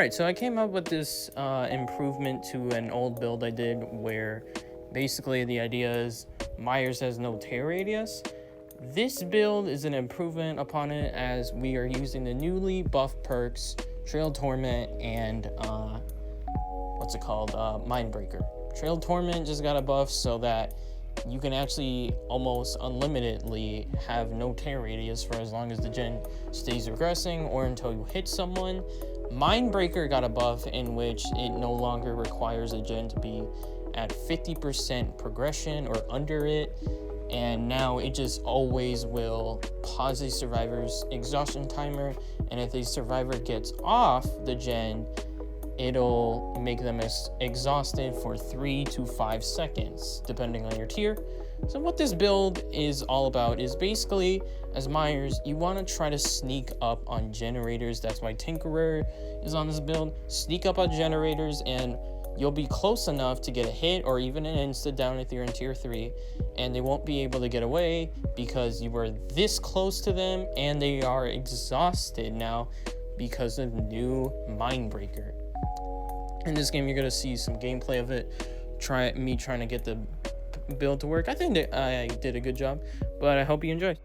Alright, so I came up with this improvement to an old build I did where basically the idea is Myers has no tear radius. This build is an improvement upon it as we are using the newly buffed perks, Trail Torment, and what's it called? Mindbreaker. Trail Torment just got a buff so that you can actually almost unlimitedly have no tear radius for as long as the gen stays regressing or until you hit someone. Mindbreaker got a buff in which it no longer requires a gen to be at 50% progression or under it, and now it just always will pause a survivor's exhaustion timer, and if a survivor gets off the gen, it'll make them exhausted for 3 to 5 seconds, depending on your tier. So what this build is all about is basically, as Myers, you want to try to sneak up on generators. That's why Tinkerer is on this build. Sneak up on generators and you'll be close enough to get a hit or even an insta down if you're in tier 3, and they won't be able to get away because you were this close to them and they are exhausted now because of new Mindbreaker. In this game, you're going to see some gameplay of it, me trying to get the build to work. I think that I did a good job, but I hope you enjoy.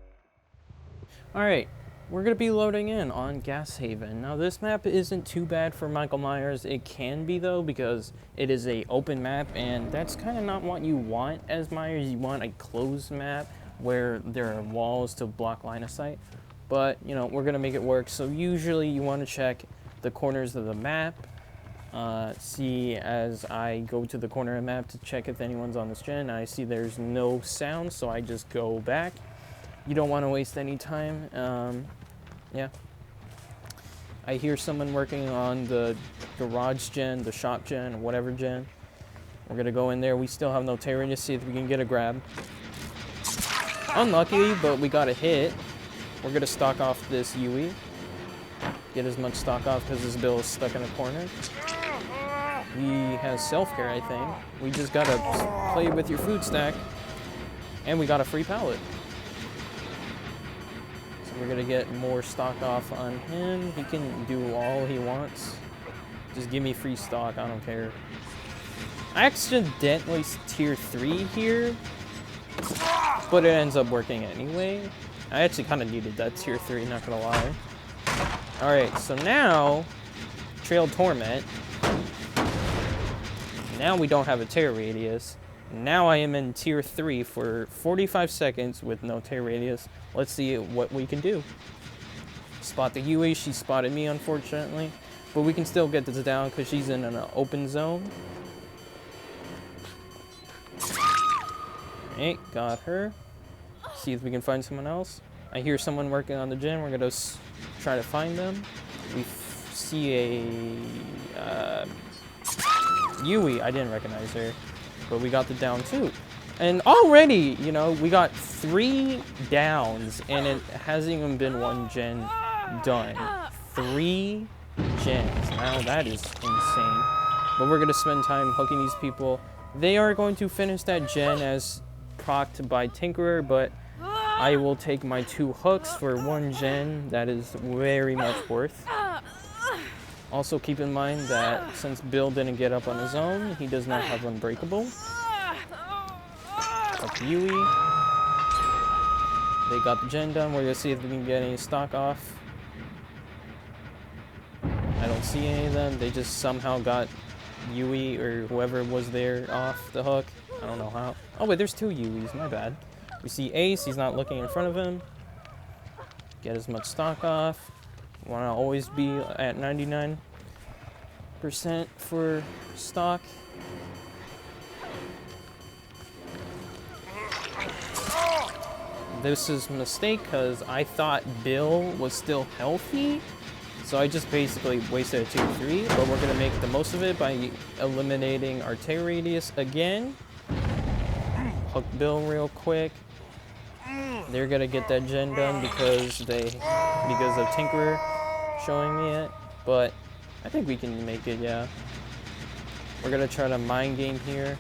Alright, we're going to be loading in on Gas Haven. Now, this map isn't too bad for Michael Myers. It can be, though, because it is a open map, and that's kind of not what you want as Myers. You want a closed map where there are walls to block line of sight. But, you know, we're going to make it work. So usually you want to check the corners of the map. See as I go to the corner of the map to check if anyone's on this gen. I see there's no sound, so I just go back. You don't want to waste any time. Yeah. I hear someone working on the garage gen, the shop gen, or whatever gen. We're gonna go in there. We still have no tear radius. See if we can get a grab. Unlucky, but we got a hit. We're gonna stock off this Yui. Get as much stock off because this bill is stuck in a corner. He has self-care, I think. We just gotta play with your food stack. And we got a free pallet. So we're gonna get more stock off on him. He can do all he wants. Just give me free stock, I don't care. I accidentally tier 3 here, but it ends up working anyway. I actually kind of needed that tier 3, not gonna lie. Alright, so now, Trail Torment. Now we don't have a tear radius. Now I am in tier 3 for 45 seconds with no tear radius. Let's see what we can do. Spot the Yui. She spotted me, unfortunately. But we can still get this down because she's in an open zone. Alright, got her. See if we can find someone else. I hear someone working on the gen. We're going to try to find them. We see a Yui. I didn't recognize her, but we got the down too. And already, you know, we got 3 downs and it hasn't even been 1 gen done. 3 gens. Now that is insane. But we're going to spend time hooking these people. They are going to finish that gen as procced by Tinkerer, but I will take my 2 hooks for 1 gen. That is very much worth. Also keep in mind that since Bill didn't get up on his own, he does not have Unbreakable. Up Yui. They got the gen done. We're gonna see if we can get any stock off. I don't see any of them. They just somehow got Yui or whoever was there off the hook. I don't know how. Oh wait, there's 2 Yuis, my bad. We see Ace, he's not looking in front of him. Get as much stock off. Want to always be at 99% for stock. This is a mistake because I thought Bill was still healthy. So I just basically wasted a tier 3, but we're going to make the most of it by eliminating our tear radius again. Hook Bill real quick. They're going to get that gen done because of Tinkerer showing me it, but I think we can make it, yeah. We're going to try to mind game here.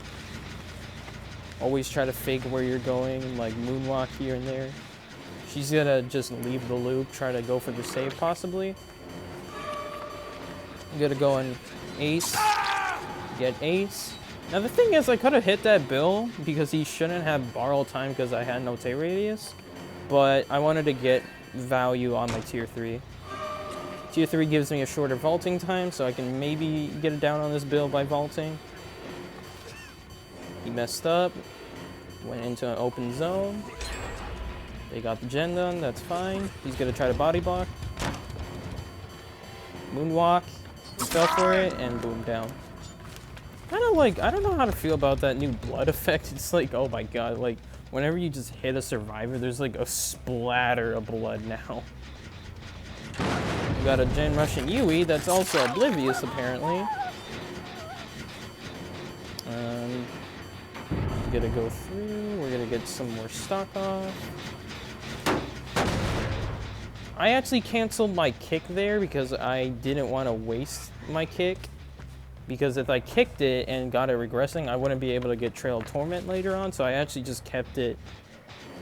Always try to fake where you're going, like moonwalk here and there. She's going to just leave the loop, try to go for the save possibly. I'm gonna go on Ace, get Ace. Now the thing is, I could have hit that Bill because he shouldn't have borrowed time because I had no tear radius, but I wanted to get value on my tier 3. Tier 3 gives me a shorter vaulting time, so I can maybe get it down on this Bill by vaulting. He messed up, went into an open zone. They got the gen done, that's fine. He's gonna try to body block. Moonwalk, he fell for it, and boom, down. Kind of like, I don't know how to feel about that new blood effect. It's like, oh my god, like, whenever you just hit a survivor, there's like a splatter of blood now. We got a Gen Russian Yui that's also oblivious, apparently. We're gonna go through, we're gonna get some more stock off. I actually canceled my kick there because I didn't want to waste my kick. Because if I kicked it and got it regressing, I wouldn't be able to get Trail of Torment later on. So I actually just kept it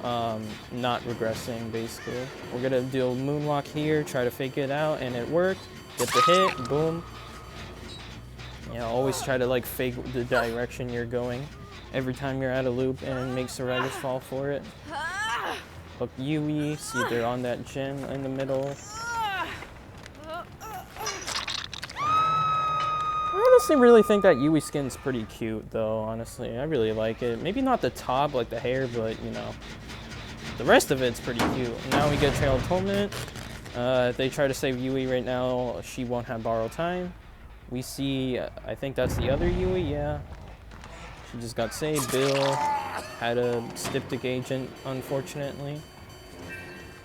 not regressing, basically. We're going to do a Moonwalk here, try to fake it out, and it worked. Get the hit, boom. You know, always try to like fake the direction you're going every time you're at a loop and make survivors fall for it. Hook Yui, see if they're on that gen in the middle. I honestly really think that Yui skin's pretty cute, though, honestly. I really like it. Maybe not the top, like the hair, but, you know, the rest of it's pretty cute. Now we get Trail of Torment. If they try to save Yui right now, she won't have borrow time. We see, I think that's the other Yui, yeah. She just got saved. Bill had a Styptic agent, unfortunately.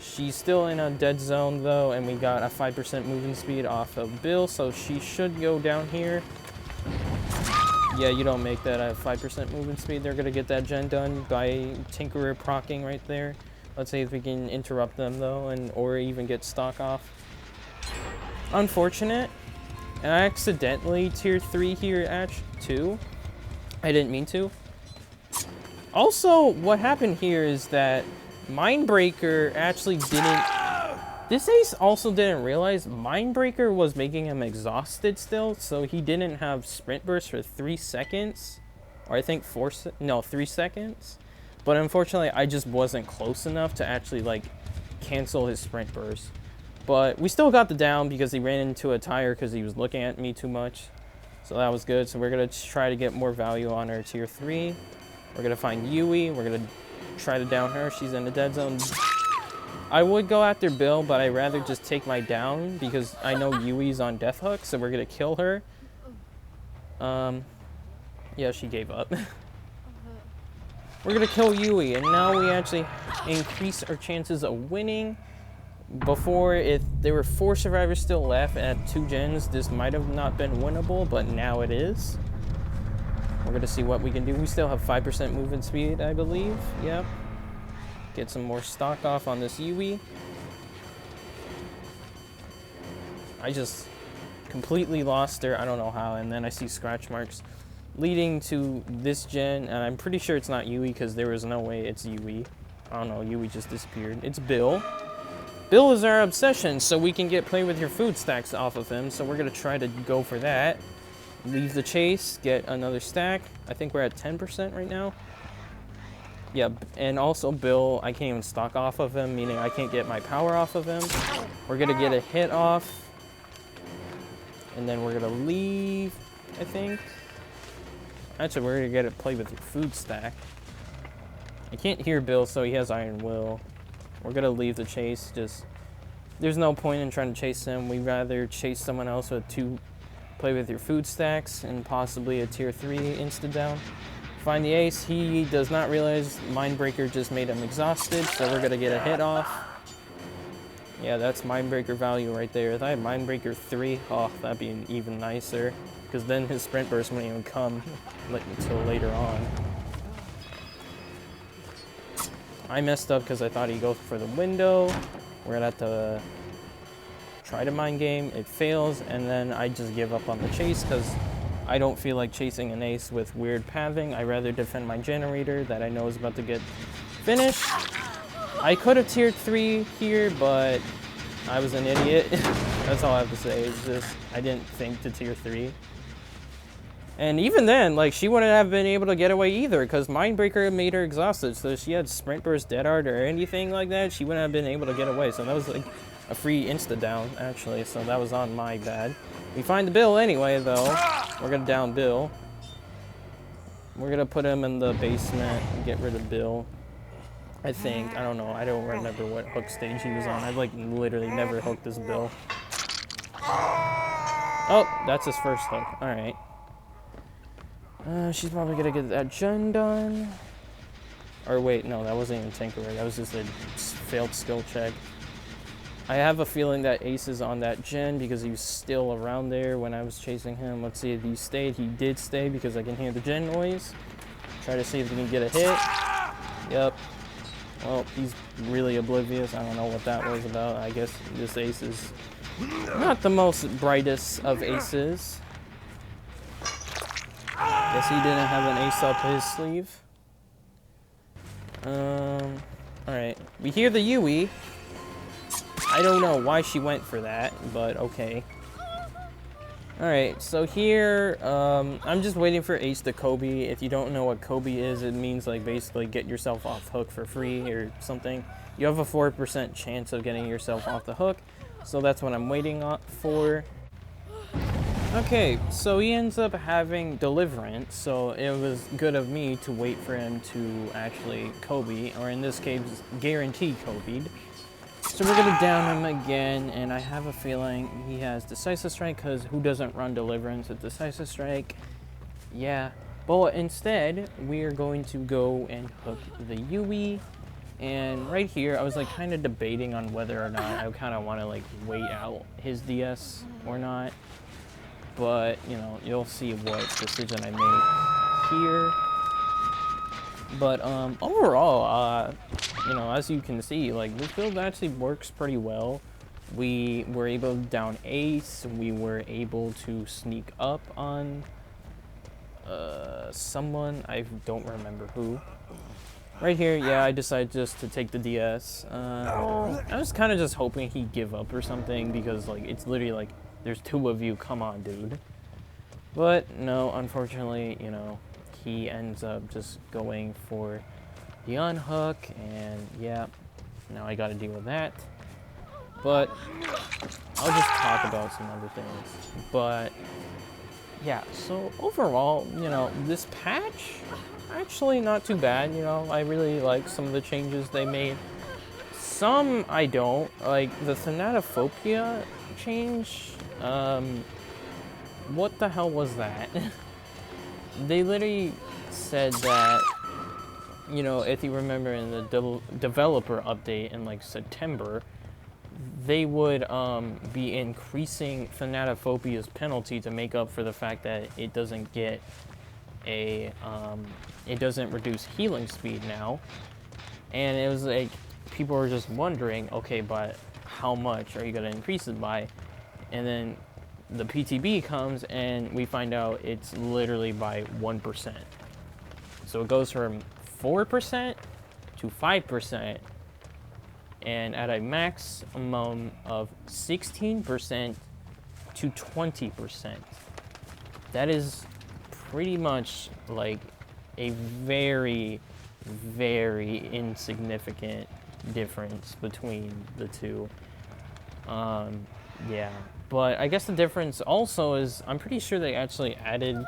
She's still in a dead zone, though, and we got a 5% movement speed off of Bill, so she should go down here. Yeah, you don't make that at 5% movement speed. They're going to get that gen done by Tinkerer procking right there. Let's see if we can interrupt them, though, or even get stock off. Unfortunate. And I accidentally tier 3 here at 2. I didn't mean to. Also, what happened here is that Mindbreaker actually didn't... This ace also didn't realize Mindbreaker was making him exhausted still, so he didn't have Sprint Burst for 3 seconds. Or I think 3 seconds. But unfortunately, I just wasn't close enough to actually, like, cancel his Sprint Burst. But we still got the down because he ran into a tire because he was looking at me too much. So that was good. So we're going to try to get more value on our tier 3. We're going to find Yui. We're going to try to down her. She's in the dead zone. I would go after Bill, but I'd rather just take my down because I know Yui's on Death Hook, so we're going to kill her. Yeah, she gave up. We're going to kill Yui, and now we actually increase our chances of winning. Before, if there were 4 survivors still left at 2 gens, this might have not been winnable, but now it is. We're going to see what we can do. We still have 5% movement speed, I believe. Yep. Get some more stock off on this Yui. I just completely lost her. I don't know how. And then I see scratch marks leading to this gen. And I'm pretty sure it's not Yui because there was no way it's Yui. I don't know. Yui just disappeared. It's Bill. Bill is our obsession, so we can get play with your food stacks off of him. So we're going to try to go for that. Leave the chase, get another stack. I think we're at 10% right now. Yeah, and also Bill, I can't even stock off of him, meaning I can't get my power off of him. We're going to get a hit off. And then we're going to leave, I think. Actually, we're going to get to play with your food stack. I can't hear Bill, so he has Iron Will. We're going to leave the chase. Just, there's no point in trying to chase him. We'd rather chase someone else with 2 play with your food stacks and possibly a tier 3 insta down. Find the ace. He does not realize Mindbreaker just made him exhausted, so we're going to get a hit off. Yeah, that's Mindbreaker value right there. If I had Mindbreaker 3, oh, that'd be even nicer, because then his Sprint Burst wouldn't even come until later on. I messed up because I thought he'd go for the window. We're going to have to try to mind game. It fails, and then I just give up on the chase because I don't feel like chasing an ace with weird pathing. I'd rather defend my generator that I know is about to get finished. I could have tiered 3 here, but I was an idiot. That's all I have to say. It's just I didn't think to tier 3. And even then, like, she wouldn't have been able to get away either, because Mindbreaker made her exhausted. So if she had Sprint Burst, Dead Art, or anything like that, she wouldn't have been able to get away. So that was like a free insta down, actually. So that was on my bad. We find the Bill anyway, though. We're gonna down Bill. We're gonna put him in the basement and get rid of Bill. I think. I don't know. I don't remember what hook stage he was on. I've like literally never hooked this Bill. Oh, that's his first hook. Alright. She's probably gonna get that gen done. Or wait, no, that wasn't even Tinkerer. That was just a failed skill check. I have a feeling that Ace is on that gen because he was still around there when I was chasing him. Let's see if he stayed. He did stay because I can hear the gen noise. Try to see if he can get a hit. Yep. Well, he's really oblivious. I don't know what that was about. I guess this Ace is not the most brightest of aces. Guess he didn't have an ace up his sleeve. Alright. We hear the Yui. I don't know why she went for that, but okay. Alright, so here, I'm just waiting for Ace to Kobe. If you don't know what Kobe is, it means like basically get yourself off hook for free or something. You have a 4% chance of getting yourself off the hook, so that's what I'm waiting for. Okay, so he ends up having Deliverance, so it was good of me to wait for him to actually Kobe, or in this case, guaranteed Kobe'd. So we're gonna down him again, and I have a feeling he has Decisive Strike, because who doesn't run Deliverance with Decisive Strike? Yeah, but instead, we're going to go and hook the Yui, and right here, I was like kind of debating on whether or not I kind of want to like wait out his DS or not. But, you know, you'll see what decision I made here. But, overall, you know, as you can see, like, this build actually works pretty well. We were able to down Ace. We were able to sneak up on someone. I don't remember who. Right here, yeah, I decided just to take the DS. I was kind of just hoping he'd give up or something because, like, it's literally like, there's 2 of you, come on, dude. But no, unfortunately, you know, he ends up just going for the unhook, and yeah, now I gotta deal with that. But I'll just talk about some other things. But yeah, so overall, you know, this patch, actually not too bad, you know. I really like some of the changes they made. Some I don't, like the Thanatophobia change. What the hell was that? They literally said that, you know, if you remember in the developer update in like September, they would be increasing Thanatophobia's penalty to make up for the fact that it doesn't get a, it doesn't reduce healing speed now. And it was like, people were just wondering, okay, but how much are you gonna increase it by? And then the PTB comes and we find out it's literally by 1%. So it goes from 4% to 5%, and at a maximum of 16% to 20%. That is pretty much like a very, very insignificant difference between the two. Yeah, but I guess the difference also is I'm pretty sure they actually added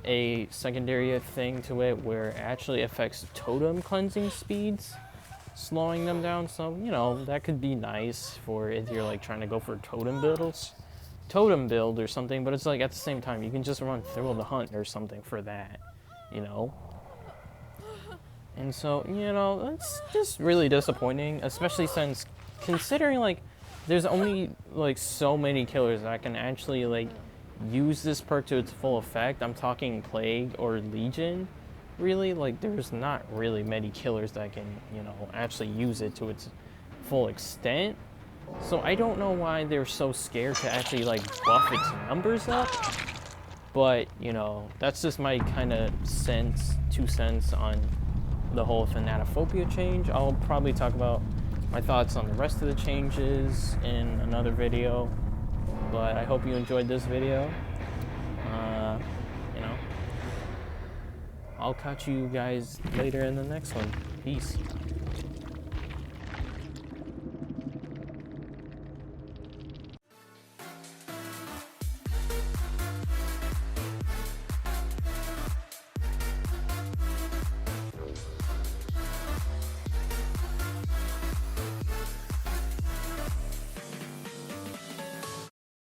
a secondary thing to it where it actually affects totem cleansing speeds, slowing them down. So, you know, that could be nice for if you're like trying to go for totem build or something, but it's like at the same time you can just run Thrill of the Hunt or something for that, you know. And so, you know, that's just really disappointing, especially since considering like there's only like so many killers that can actually like use this perk to its full effect. I'm talking Plague or Legion, really. Like there's not really many killers that can, you know, actually use it to its full extent. So I don't know why they're so scared to actually like buff its numbers up. But, you know, that's just my kind of 2 cents on the whole Thanatophobia change. I'll probably talk about my thoughts on the rest of the changes in another video. But I hope you enjoyed this video. You know, I'll catch you guys later in the next one. Peace.